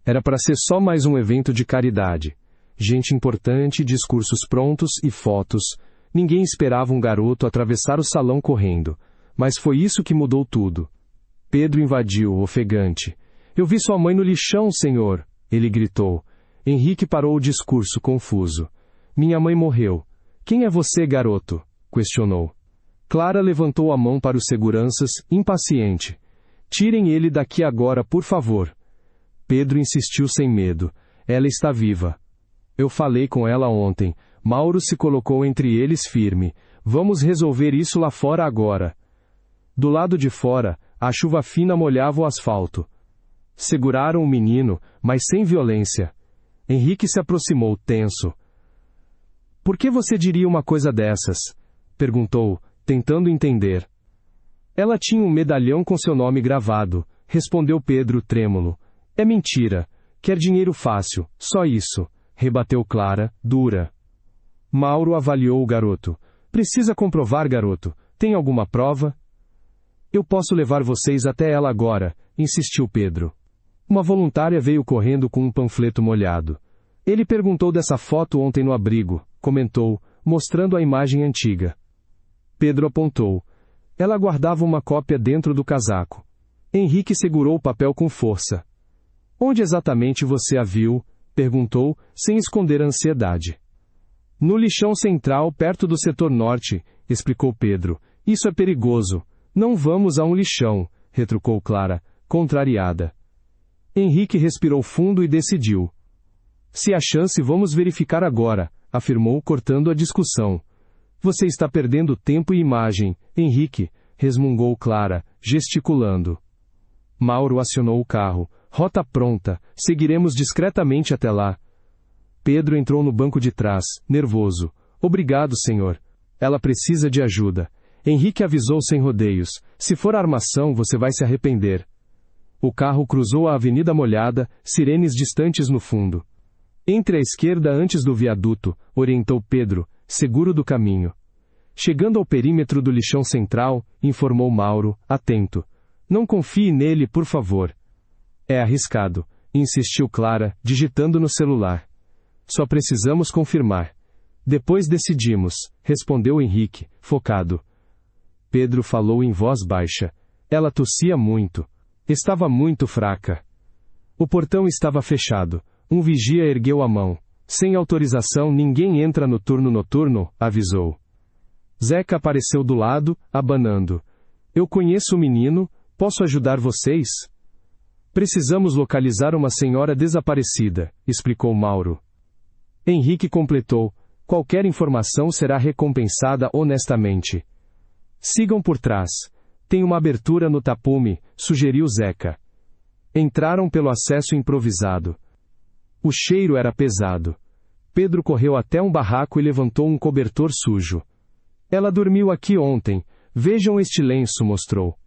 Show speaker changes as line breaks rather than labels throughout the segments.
Era para ser só mais um evento de caridade. Gente importante, discursos prontos e fotos. Ninguém esperava um garoto atravessar o salão correndo. Mas foi isso que mudou tudo. Pedro invadiu, ofegante. Eu vi sua mãe no lixão, senhor, ele gritou. Henrique parou o discurso, confuso. Minha mãe morreu. Quem é você, garoto? Questionou. Clara levantou a mão para os seguranças, impaciente. Tirem ele daqui agora, por favor. Pedro insistiu sem medo. Ela está viva. Eu falei com ela ontem. Mauro se colocou entre eles firme. Vamos resolver isso lá fora agora. Do lado de fora, a chuva fina molhava o asfalto. Seguraram o menino, mas sem violência. Henrique se aproximou, tenso. Por que você diria uma coisa dessas? Perguntou, tentando entender. Ela tinha um medalhão com seu nome gravado, respondeu Pedro, trêmulo. É mentira. Quer dinheiro fácil, só isso, rebateu Clara, dura. Mauro avaliou o garoto. Precisa comprovar, garoto. Tem alguma prova? Eu posso levar vocês até ela agora, insistiu Pedro. Uma voluntária veio correndo com um panfleto molhado. Ele perguntou dessa foto ontem no abrigo, comentou, mostrando a imagem antiga. Pedro apontou. Ela guardava uma cópia dentro do casaco. Henrique segurou o papel com força. Onde exatamente você a viu? Perguntou, sem esconder a ansiedade. No lixão central, perto do setor norte, explicou Pedro. Isso é perigoso. Não vamos a um lixão, retrucou Clara, contrariada. Henrique respirou fundo e decidiu. Se há chance, vamos verificar agora, afirmou, cortando a discussão. Você está perdendo tempo e imagem, Henrique, resmungou Clara, gesticulando. Mauro acionou o carro. Rota pronta, seguiremos discretamente até lá. Pedro entrou no banco de trás, nervoso. Obrigado, senhor. Ela precisa de ajuda. Henrique avisou sem rodeios. Se for armação, você vai se arrepender. O carro cruzou a avenida molhada, sirenes distantes no fundo. Entre à esquerda antes do viaduto, orientou Pedro, seguro do caminho. Chegando ao perímetro do lixão central, informou Mauro, atento. Não confie nele, por favor. É arriscado, insistiu Clara, digitando no celular. Só precisamos confirmar. Depois decidimos, respondeu Henrique, focado. Pedro falou em voz baixa. Ela tossia muito. Estava muito fraca. O portão estava fechado. Um vigia ergueu a mão. Sem autorização ninguém entra no turno noturno, avisou. Zeca apareceu do lado, abanando. Eu conheço o menino, posso ajudar vocês? Precisamos localizar uma senhora desaparecida, explicou Mauro. Henrique completou. Qualquer informação será recompensada honestamente. Sigam por trás. Tem uma abertura no tapume, sugeriu Zeca. Entraram pelo acesso improvisado. O cheiro era pesado. Pedro correu até um barraco e levantou um cobertor sujo. Ela dormiu aqui ontem. Vejam este lenço, mostrou.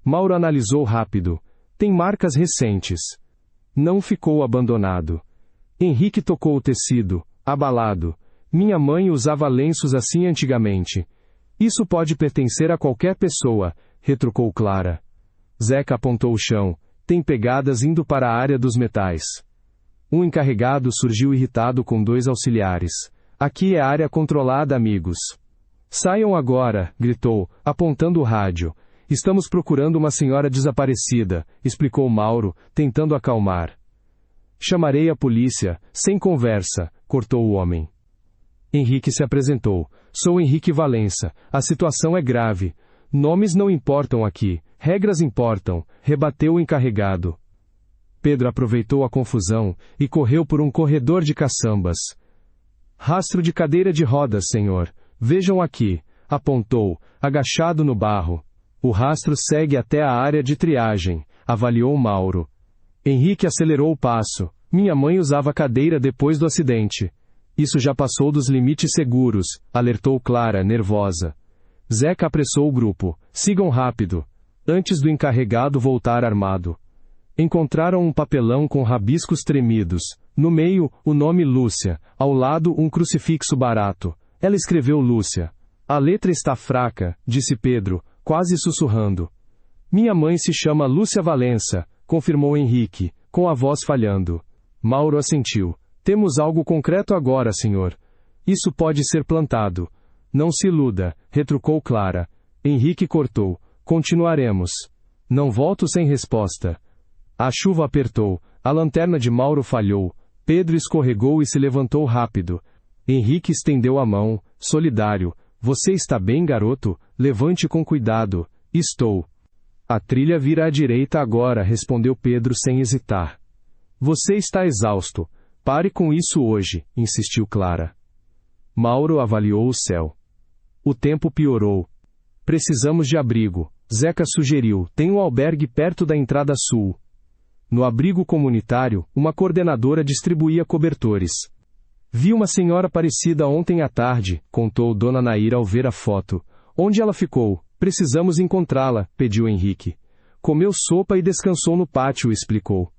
Mauro analisou rápido. Tem marcas recentes. Não ficou abandonado. Henrique tocou o tecido, abalado. Minha mãe usava lenços assim antigamente. Isso pode pertencer a qualquer pessoa, retrucou Clara. Zeca apontou o chão. Tem pegadas indo para a área dos metais. Um encarregado surgiu irritado com 2 auxiliares. Aqui é área controlada, amigos. Saiam agora, gritou, apontando o rádio. Estamos procurando uma senhora desaparecida, explicou Mauro, tentando acalmar. Chamarei a polícia, sem conversa, cortou o homem. Henrique se apresentou. Sou Henrique Valença. A situação é grave. Nomes não importam aqui. Regras importam, rebateu o encarregado. Pedro aproveitou a confusão e correu por um corredor de caçambas. Rastro de cadeira de rodas, senhor. Vejam aqui, apontou, agachado no barro. O rastro segue até a área de triagem, avaliou Mauro. Henrique acelerou o passo. Minha mãe usava cadeira depois do acidente. Isso já passou dos limites seguros, alertou Clara, nervosa. Zeca apressou o grupo. Sigam rápido. Antes do encarregado voltar armado. Encontraram um papelão com rabiscos tremidos. No meio, o nome Lúcia. Ao lado, um crucifixo barato. Ela escreveu Lúcia. A letra está fraca, disse Pedro, quase sussurrando. Minha mãe se chama Lúcia Valença, confirmou Henrique, com a voz falhando. Mauro assentiu. Temos algo concreto agora, senhor. Isso pode ser plantado. Não se iluda, retrucou Clara. Henrique cortou. Continuaremos. Não volto sem resposta. A chuva apertou, a lanterna de Mauro falhou, Pedro escorregou e se levantou rápido. Henrique estendeu a mão, solidário. Você está bem, garoto? Levante com cuidado. Estou. A trilha vira à direita agora, respondeu Pedro sem hesitar. Você está exausto. Pare com isso hoje, insistiu Clara. Mauro avaliou o céu. O tempo piorou. Precisamos de abrigo. Zeca sugeriu, tem um albergue perto da entrada sul. No abrigo comunitário, uma coordenadora distribuía cobertores. Vi uma senhora parecida ontem à tarde, contou Dona Nair ao ver a foto. Onde ela ficou? Precisamos encontrá-la, pediu Henrique. Comeu sopa e descansou no pátio, explicou.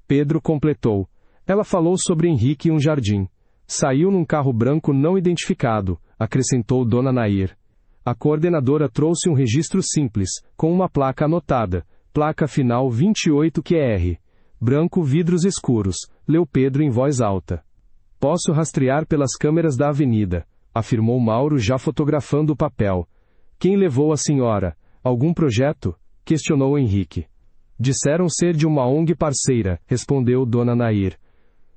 Pedro completou. Ela falou sobre Henrique e um jardim. Saiu num carro branco não identificado, acrescentou Dona Nair. A coordenadora trouxe um registro simples, com uma placa anotada, placa final 28QR. Branco, vidros escuros, leu Pedro em voz alta. Posso rastrear pelas câmeras da avenida, afirmou Mauro já fotografando o papel. Quem levou a senhora? Algum projeto? Questionou Henrique. Disseram ser de uma ONG parceira, respondeu Dona Nair.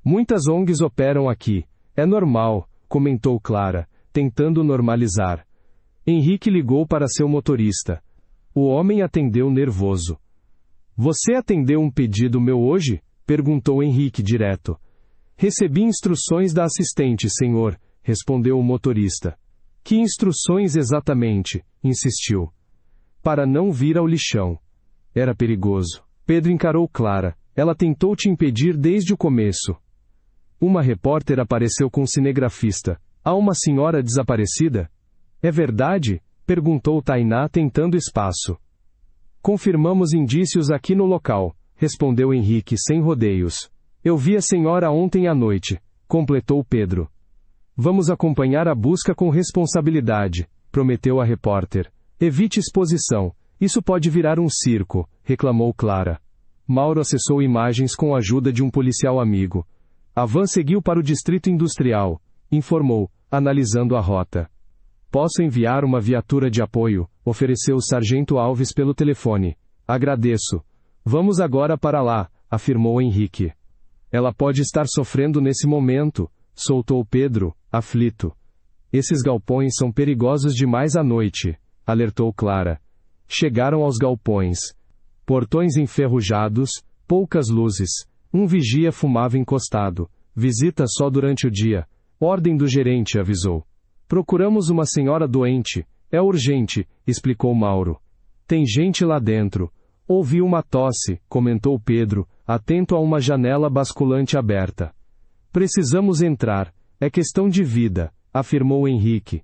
Muitas ONGs operam aqui. É normal, comentou Clara, tentando normalizar. Henrique ligou para seu motorista. O homem atendeu nervoso. Você atendeu um pedido meu hoje? Perguntou Henrique direto. Recebi instruções da assistente, senhor, respondeu o motorista. Que instruções exatamente? Insistiu. Para não vir ao lixão. Era perigoso. Pedro encarou Clara. Ela tentou te impedir desde o começo. Uma repórter apareceu com um cinegrafista. Há uma senhora desaparecida? É verdade? Perguntou Tainá tentando espaço. Confirmamos indícios aqui no local, respondeu Henrique sem rodeios. Eu vi a senhora ontem à noite, completou Pedro. Vamos acompanhar a busca com responsabilidade, prometeu a repórter. Evite exposição, isso pode virar um circo, reclamou Clara. Mauro acessou imagens com a ajuda de um policial amigo. A van seguiu para o distrito industrial, informou, analisando a rota. Posso enviar uma viatura de apoio, ofereceu o sargento Alves pelo telefone. Agradeço. Vamos agora para lá, afirmou Henrique. Ela pode estar sofrendo nesse momento, soltou Pedro, aflito. Esses galpões são perigosos demais à noite, alertou Clara. Chegaram aos galpões. Portões enferrujados, poucas luzes. Um vigia fumava encostado. Visita só durante o dia. Ordem do gerente, avisou. Procuramos uma senhora doente. É urgente, explicou Mauro. Tem gente lá dentro. Ouvi uma tosse, comentou Pedro, atento a uma janela basculante aberta. Precisamos entrar. É questão de vida, afirmou Henrique.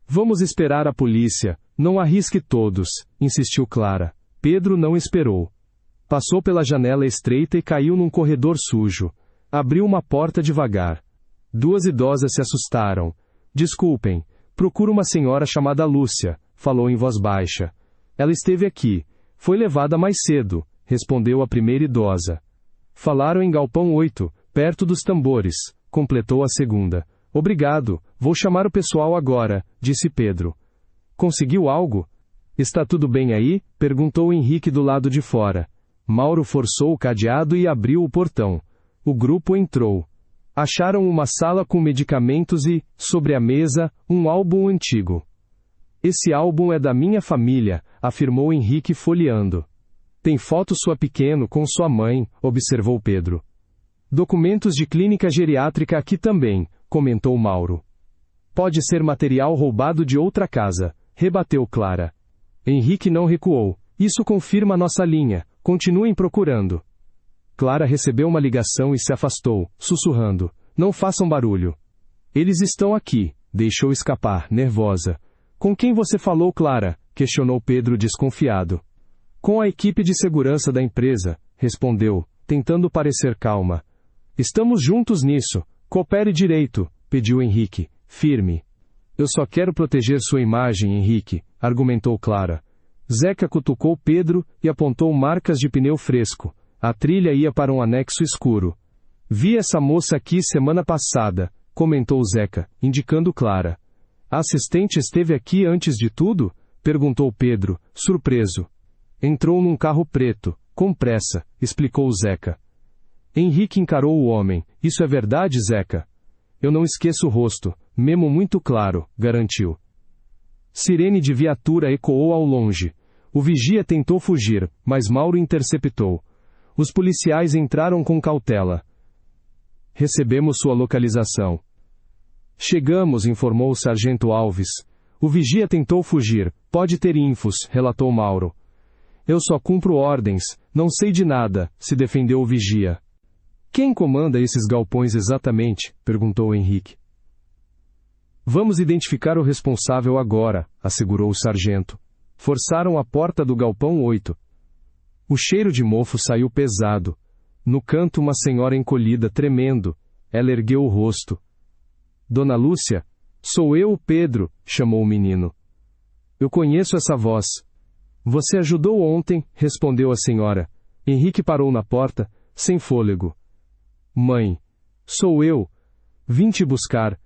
Vamos esperar a polícia. Não arrisque todos, insistiu Clara. Pedro não esperou. Passou pela janela estreita e caiu num corredor sujo. Abriu uma porta devagar. Duas idosas se assustaram. Desculpem, procuro uma senhora chamada Lúcia, falou em voz baixa. Ela esteve aqui. Foi levada mais cedo, respondeu a primeira idosa. Falaram em Galpão 8, perto dos tambores, completou a segunda. Obrigado, vou chamar o pessoal agora, disse Pedro. Conseguiu algo? Está tudo bem aí? Perguntou Henrique do lado de fora. Mauro forçou o cadeado e abriu o portão. O grupo entrou. Acharam uma sala com medicamentos e, sobre a mesa, um álbum antigo. Esse álbum é da minha família, afirmou Henrique folheando. Tem foto sua pequeno com sua mãe, observou Pedro. Documentos de clínica geriátrica aqui também, comentou Mauro. Pode ser material roubado de outra casa, rebateu Clara. Henrique não recuou. Isso confirma nossa linha. Continuem procurando. Clara recebeu uma ligação e se afastou, sussurrando. Não façam barulho. Eles estão aqui, deixou escapar, nervosa. Com quem você falou, Clara? Questionou Pedro desconfiado. Com a equipe de segurança da empresa, respondeu, tentando parecer calma. Estamos juntos nisso. Coopere direito, pediu Henrique, firme. Eu só quero proteger sua imagem, Henrique, argumentou Clara. Zeca cutucou Pedro e apontou marcas de pneu fresco. A trilha ia para um anexo escuro. Vi essa moça aqui semana passada, comentou Zeca, indicando Clara. A assistente esteve aqui antes de tudo? Perguntou Pedro, surpreso. Entrou num carro preto, com pressa, explicou Zeca. Henrique encarou o homem. Isso é verdade, Zeca? Eu não esqueço o rosto, memo muito claro, garantiu. Sirene de viatura ecoou ao longe. O vigia tentou fugir, mas Mauro interceptou. Os policiais entraram com cautela. Recebemos sua localização. Chegamos, informou o sargento Alves. O vigia tentou fugir. Pode ter infos, relatou Mauro. Eu só cumpro ordens, não sei de nada, se defendeu o vigia. Quem comanda esses galpões exatamente? Perguntou Henrique. Vamos identificar o responsável agora, assegurou o sargento. Forçaram a porta do galpão 8. O cheiro de mofo saiu pesado. No canto uma senhora encolhida, tremendo. Ela ergueu o rosto. Dona Lúcia? Sou eu, Pedro, chamou o menino. Eu conheço essa voz. Você ajudou ontem, respondeu a senhora. Henrique parou na porta, sem fôlego. Mãe. Sou eu. Vim te buscar.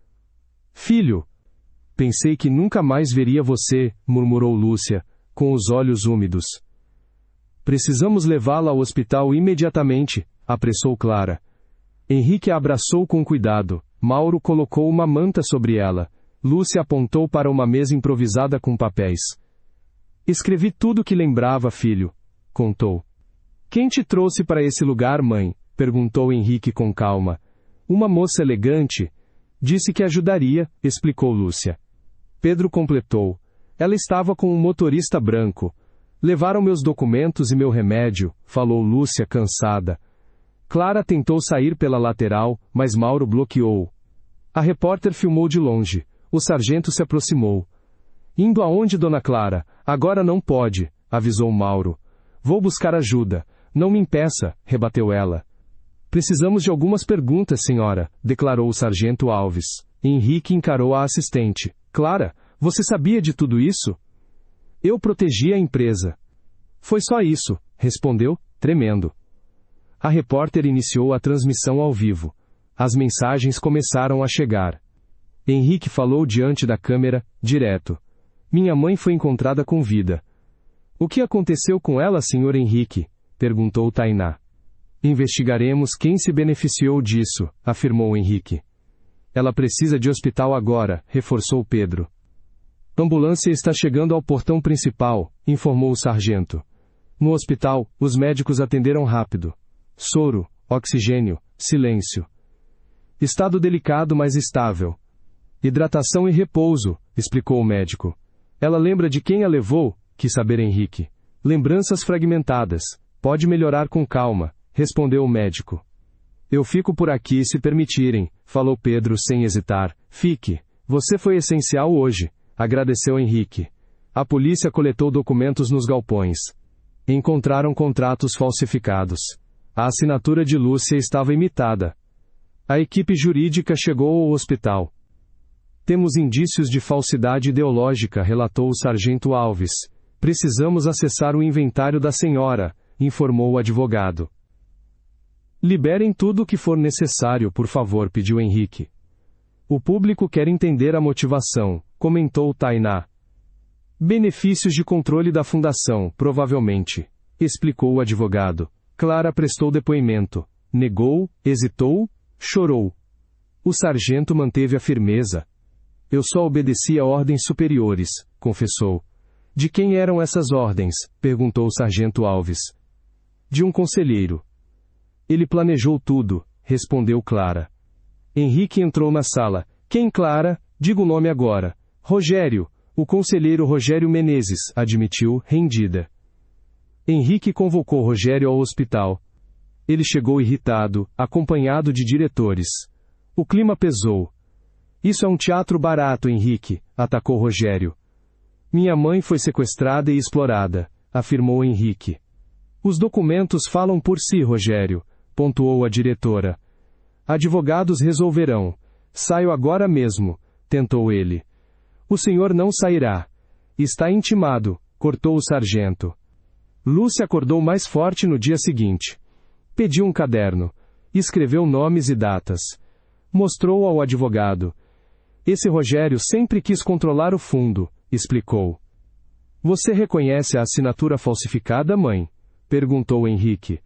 Filho. Pensei que nunca mais veria você, murmurou Lúcia, com os olhos úmidos. Precisamos levá-la ao hospital imediatamente, apressou Clara. Henrique a abraçou com cuidado. Mauro colocou uma manta sobre ela. Lúcia apontou para uma mesa improvisada com papéis. Escrevi tudo o que lembrava, filho, contou. Quem te trouxe para esse lugar, mãe? Perguntou Henrique com calma. Uma moça elegante. Disse que ajudaria, explicou Lúcia. Pedro completou. Ela estava com um motorista branco. Levaram meus documentos e meu remédio, falou Lúcia cansada. Clara tentou sair pela lateral, mas Mauro bloqueou. A repórter filmou de longe. O sargento se aproximou. Indo aonde, dona Clara? Agora não pode, avisou Mauro. Vou buscar ajuda. Não me impeça, rebateu ela. Precisamos de algumas perguntas, senhora, declarou o sargento Alves. Henrique encarou a assistente. Clara, você sabia de tudo isso? Eu protegi a empresa. Foi só isso, respondeu, tremendo. A repórter iniciou a transmissão ao vivo. As mensagens começaram a chegar. Henrique falou diante da câmera, direto. Minha mãe foi encontrada com vida. O que aconteceu com ela, senhor Henrique? Perguntou Tainá. Investigaremos quem se beneficiou disso, afirmou Henrique. Ela precisa de hospital agora, reforçou Pedro. Ambulância está chegando ao portão principal, informou o sargento. No hospital, os médicos atenderam rápido. Soro, oxigênio, silêncio. Estado delicado, mas estável. Hidratação e repouso, explicou o médico. Ela lembra de quem a levou? Quis saber Henrique. Lembranças fragmentadas. Pode melhorar com calma, respondeu o médico. Eu fico por aqui se permitirem, falou Pedro sem hesitar. Fique. Você foi essencial hoje, agradeceu Henrique. A polícia coletou documentos nos galpões. Encontraram contratos falsificados. A assinatura de Lúcia estava imitada. A equipe jurídica chegou ao hospital. Temos indícios de falsidade ideológica, relatou o sargento Alves. Precisamos acessar o inventário da senhora, informou o advogado. Liberem tudo o que for necessário, por favor, pediu Henrique. O público quer entender a motivação, comentou Tainá. Benefícios de controle da fundação, provavelmente, explicou o advogado. Clara prestou depoimento. Negou, hesitou, chorou. O sargento manteve a firmeza. Eu só obedeci a ordens superiores, confessou. De quem eram essas ordens? Perguntou o sargento Alves. De um conselheiro. Ele planejou tudo, respondeu Clara. Henrique entrou na sala. Quem, Clara? Diga o nome agora. Rogério. O conselheiro Rogério Menezes, admitiu, rendida. Henrique convocou Rogério ao hospital. Ele chegou irritado, acompanhado de diretores. O clima pesou. Isso é um teatro barato, Henrique, atacou Rogério. Minha mãe foi sequestrada e explorada, afirmou Henrique. Os documentos falam por si, Rogério, pontuou a diretora. Advogados resolverão. Saio agora mesmo, tentou ele. O senhor não sairá. Está intimado, cortou o sargento. Lúcia acordou mais forte no dia seguinte. Pediu um caderno. Escreveu nomes e datas. Mostrou ao advogado. Esse Rogério sempre quis controlar o fundo, explicou. Você reconhece a assinatura falsificada, mãe? Perguntou Henrique.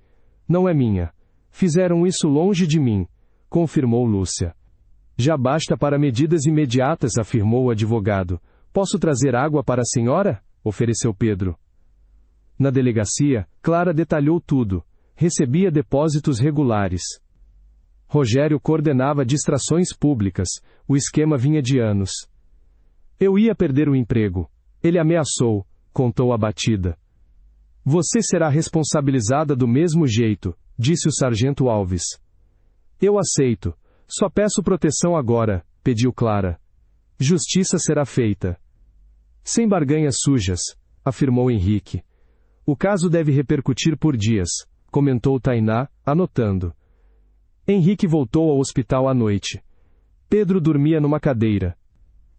Não é minha. Fizeram isso longe de mim, confirmou Lúcia. Já basta para medidas imediatas, afirmou o advogado. Posso trazer água para a senhora? Ofereceu Pedro. Na delegacia, Clara detalhou tudo. Recebia depósitos regulares. Rogério coordenava distrações públicas. O esquema vinha de anos. Eu ia perder o emprego. Ele ameaçou, contou abatida. Você será responsabilizada do mesmo jeito, disse o sargento Alves. Eu aceito. Só peço proteção agora, pediu Clara. Justiça será feita. Sem barganhas sujas, afirmou Henrique. O caso deve repercutir por dias, comentou Tainá, anotando. Henrique voltou ao hospital à noite. Pedro dormia numa cadeira.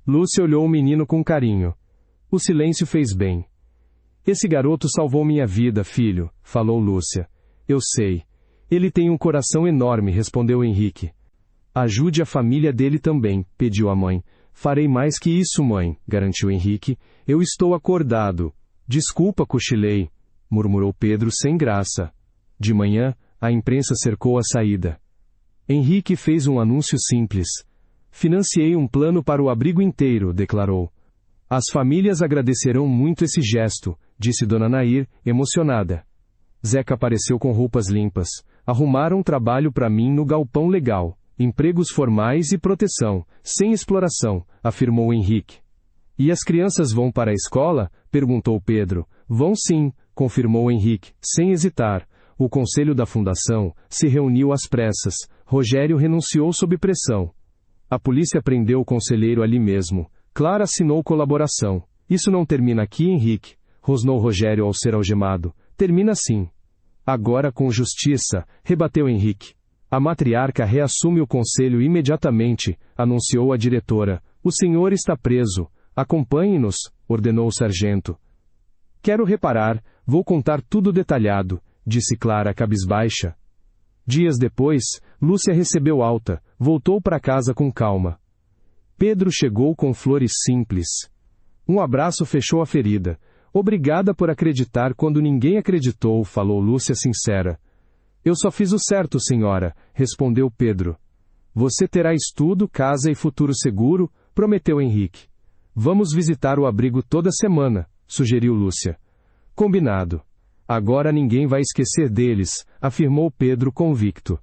Lúcia olhou o menino com carinho. O silêncio fez bem. Esse garoto salvou minha vida, filho, falou Lúcia. Eu sei. Ele tem um coração enorme, respondeu Henrique. Ajude a família dele também, pediu a mãe. Farei mais que isso, mãe, garantiu Henrique. Eu estou acordado. Desculpa, cochilei, murmurou Pedro sem graça. De manhã, a imprensa cercou a saída. Henrique fez um anúncio simples. Financiei um plano para o abrigo inteiro, declarou. As famílias agradecerão muito esse gesto, disse Dona Nair, emocionada. Zeca apareceu com roupas limpas. Arrumaram trabalho para mim no galpão legal. Empregos formais e proteção, sem exploração, afirmou Henrique. E as crianças vão para a escola? Perguntou Pedro. Vão sim, confirmou Henrique, sem hesitar. O conselho da fundação se reuniu às pressas. Rogério renunciou sob pressão. A polícia prendeu o conselheiro ali mesmo. Clara assinou colaboração. Isso não termina aqui, Henrique, rosnou Rogério ao ser algemado. Termina sim. Agora com justiça, rebateu Henrique. A matriarca reassume o conselho imediatamente, anunciou a diretora. O senhor está preso. Acompanhe-nos, ordenou o sargento. Quero reparar, vou contar tudo detalhado, disse Clara cabisbaixa. Dias depois, Lúcia recebeu alta, voltou para casa com calma. Pedro chegou com flores simples. Um abraço fechou a ferida. Obrigada por acreditar quando ninguém acreditou, falou Lúcia sincera. Eu só fiz o certo, senhora, respondeu Pedro. Você terá estudo, casa e futuro seguro, prometeu Henrique. Vamos visitar o abrigo toda semana, sugeriu Lúcia. Combinado. Agora ninguém vai esquecer deles, afirmou Pedro convicto.